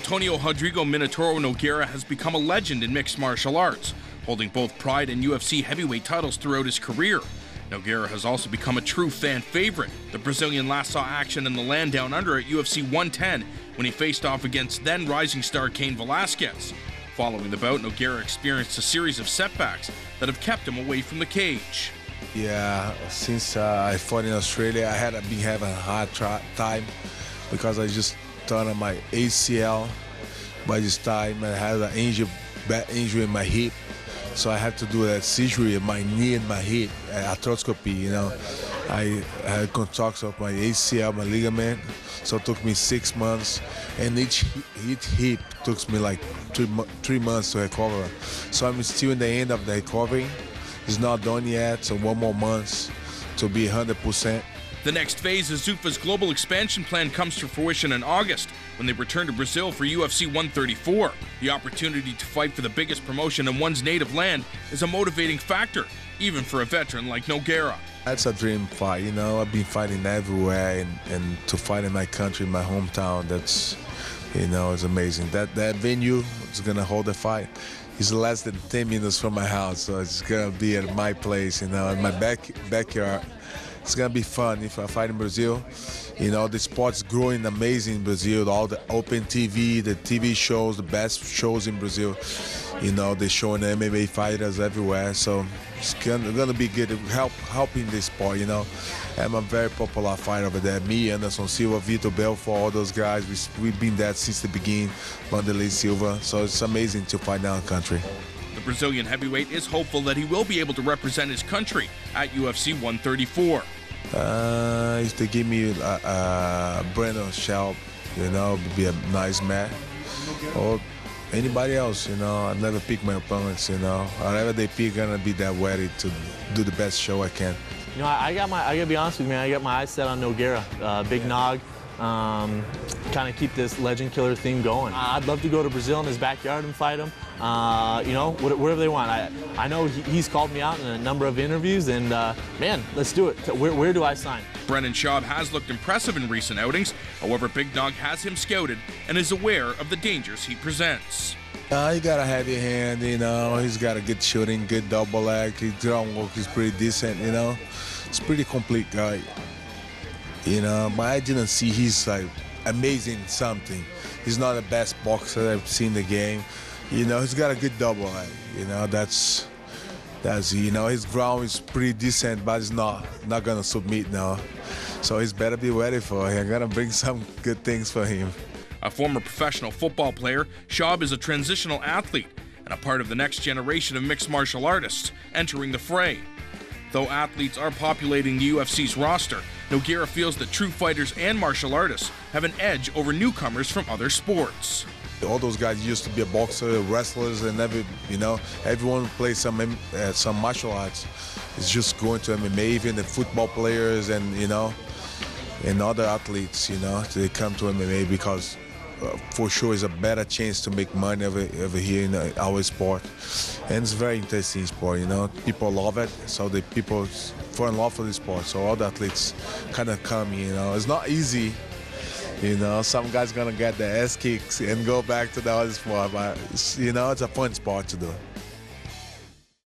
Antonio Minotauro Nogueira has become a legend in mixed martial arts, holding both Pride and UFC heavyweight titles throughout his career. Nogueira has also become a true fan favorite. The Brazilian last saw action in the land down under at UFC 110 when he faced off against then rising star Cain Velasquez. Following the bout, Nogueira experienced a series of setbacks that have kept him away from the cage. Yeah, since I fought in Australia, I had been having a hard time because I just torn my ACL. By this time, I had an bad injury in my hip, so I had to do a surgery in my knee and my hip, arthroscopy. You know, I had contracts of my ACL, my ligament, so it took me 6 months, and each hip took me like 3 months to recover. So I'm still in the end of the recovery. It's not done yet, so 1 more month to be 100%. The next phase of Zuffa's global expansion plan comes to fruition in August when they return to Brazil for UFC 134. The opportunity to fight for the biggest promotion in one's native land is a motivating factor, even for a veteran like Nogueira. That's a dream fight, you know. I've been fighting everywhere, and to fight in my country, my hometown, that's, you know, it's amazing. That venue is gonna hold the fight. It's less than 10 minutes from my house, so it's gonna be at my place, you know, in my backyard. It's gonna be fun if I fight in Brazil. You know, the sport's growing amazing in Brazil. All the open TV, the TV shows, the best shows in Brazil. You know, they're showing MMA fighters everywhere, so it's gonna be good helping this sport. You know, I'm a very popular fighter over there. Me, Anderson Silva, Vitor Belfort, all those guys. We've been there since the beginning. Vanderlei Silva, so it's amazing to fight in our country. The Brazilian heavyweight is hopeful that he will be able to represent his country at UFC 134. If they give me Brandon Shelp, you know, it would be a nice match. Or anybody else, you know. I never pick my opponents, you know. Whatever they pick, I'm gonna be that ready to do the best show I can. You know, I gotta be honest with you, man. I got my eyes set on Nogueira, big Nog. Kind of keep this legend killer theme going. I'd love to go to Brazil in his backyard and fight him. You know, whatever they want. I know he's called me out in a number of interviews, and man, let's do it. Where do I sign? Brennan Schaub has looked impressive in recent outings. However, Big Nog has him scouted and is aware of the dangers he presents. He got a heavy hand, you know. He's got a good shooting, good double leg. His ground work is pretty decent, you know. It's a pretty complete guy. You know, but I didn't see he's like amazing something. He's not the best boxer I've seen in the game. You know, he's got a good double leg. You know, that's you know, his ground is pretty decent, but he's not gonna submit now. So he's better be ready for it. I'm gonna bring some good things for him. A former professional football player, Schaub is a transitional athlete and a part of the next generation of mixed martial artists entering the fray. Though athletes are populating the UFC's roster, Nogueira feels that true fighters and martial artists have an edge over newcomers from other sports. All those guys used to be a boxer, wrestlers, and everyone plays some martial arts. It's just going to MMA, even the football players and, you know, and other athletes, you know, they come to MMA because for sure it's a better chance to make money over here in our sport. And it's a very interesting sport, you know. People love it, so the people fall in love with the sport. So all the athletes kind of come, you know. It's not easy, you know. Some guys gonna get their ass kicks and go back to the other sport, but, you know, it's a fun sport to do.